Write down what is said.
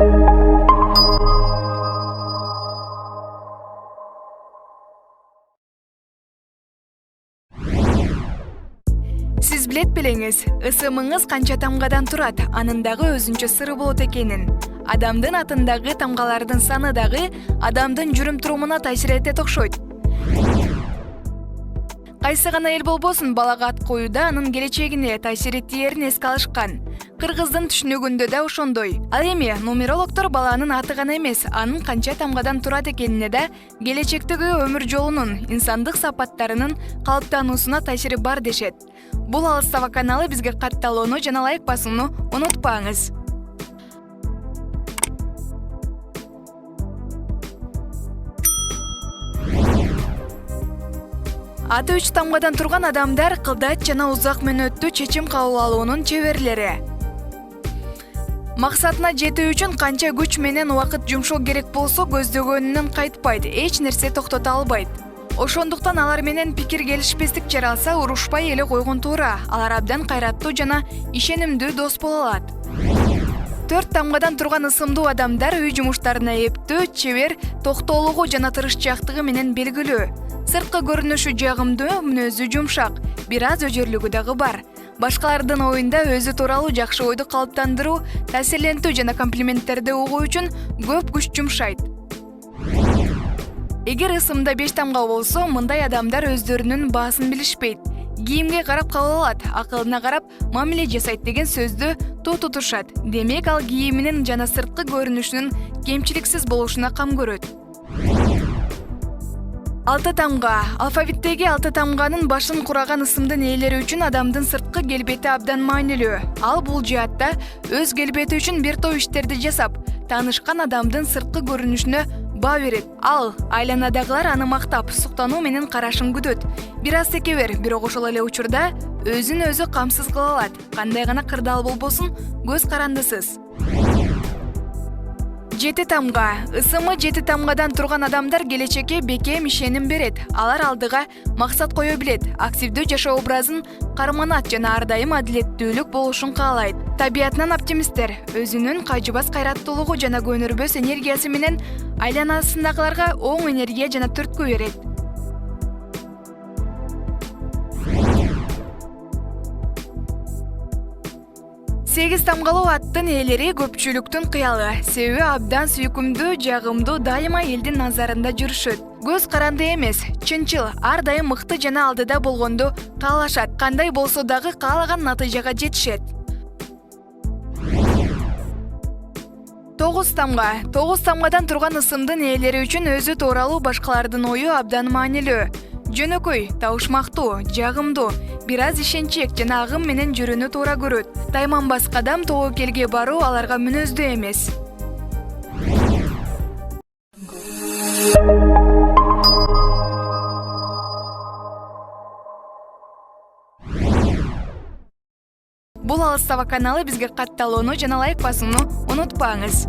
Сиз билет белеңиз, ысымыңыз канча тамгадан турат, анын дагы өзүнчө сыры болот экенин. Адамдын атындагы тамгалардын саны дагы адамдын жүрүм-турумуна таасир этет окшойт. Кайсы гана эл болбосун, балага ат коюуда анын келечегине таасир этээрин эске алышкан. Кыргыздын түшүнүгүндө да ошондой. Ал эми нумерологдор баланын аты гана эмес, анын канча тамгадан турат экенине да келечектеги өмүр жолунун, инсандык сапаттарынын калыптануусуна таасири бар дешет. Бул Алыстава каналы, бизге катталууну жана лайк басууну унутпаңыз. Аты 3 тамгадан турган адамдар кылдат жана узак мөөнөттүү чечим кабыл алуунун чеберлери. Максатына жетүү үчүн канча күч менен убакыт жумшоо керек болсо, көздөгөнүнөн кайтпайт, эч нерсе токтото албайт. Ошондуктан алар менен пикир келишпестик жаралса, урушпай эле койгон туура. Алар абдан кайраттуу жана ишенимдүү дос боло алат. 4 тамгадан турган ысымдуу адамдар үй жумуштарына эптүү, чебер, токтоолугу жана тырышчаактыгы менен белгилүү. Сырткы көрүнүшү жагымдуу, мүнөзү жумшак, бир аз өжөрлүгү дагы бар. Башкалардын оюнда өзү тууралуу жакшы ойду калыптандыруу, таасирлентүү жана комплименттерди угуу үчүн көп күч жумшайт. Эгер ысымда 5 тамга болсо, мындай адамдар өздөрүнүн баасын билишпейт. Кийимге карап кабыл алат, акылына карап мамиле жасайт деген сөздү туу тутушат. Демек, ал кийиминин жана сырткы көрүнүшүнүн кемчиликсиз болушуна кам көрөт. 6 тамга. Алфавиттеги 6 тамганын башын кураган ысымдын ээлери үчүн адамдын сырткы келбети абдан маанилүү. Ал бул жаатта өз келбети үчүн бир топ иштерди жасап, таанышкан адамдын сырткы көрүнүшүнө баа берет. Ал айланадагылар аны мактап, суктануу менен карашын күтөт. Бир аз секебер, бирок ошол эле учурда өзүн өзү камсыз кыла алат. Кандай гана кырдаал болбосун, көз карандысыз. 7 тамга. Ысымы 7 тамгадан турган адамдар келечекке бекем ишеним берет. Алар алдыга максат кое билет, активдүү жашоо образын карманат жана ар дайым адилеттүүлүк болушун каалайт. Табиятынан оптимисттер, өзүнүн кайжыбас кайраттуулугу жана көнөрбөс энергиясы менен айланасындагыларга оң энергия жана түрткү берет. 8 тамгалуу аттын ээлери көпчүлүктүн кыялы, себеби абдан сүйкүмдүү, жагымдуу, дайыма элдин назарында жүрүшөт. Көз каранды эмес, чынчыл, ар дайым мыкты жана алдыда болгонду каалашат. Кандай болсо дагы каалаган натыйжага жетишет. 9 тамга. 9 тамгадан турган ысымдын ээлери үчүн өзү тууралуу башкалардын ою абдан маанилүү. Жөнөкөй, табышмактуу, жагымдуу, бир аз ишенчек жана агым менен жүрүүнү туура көрөт. Тайманбас кадам, тобокелге баруу аларга мүнөздүү эмес. Бул Алыстава каналы, бизге катталууну жана лайк басууну унутпаңыз.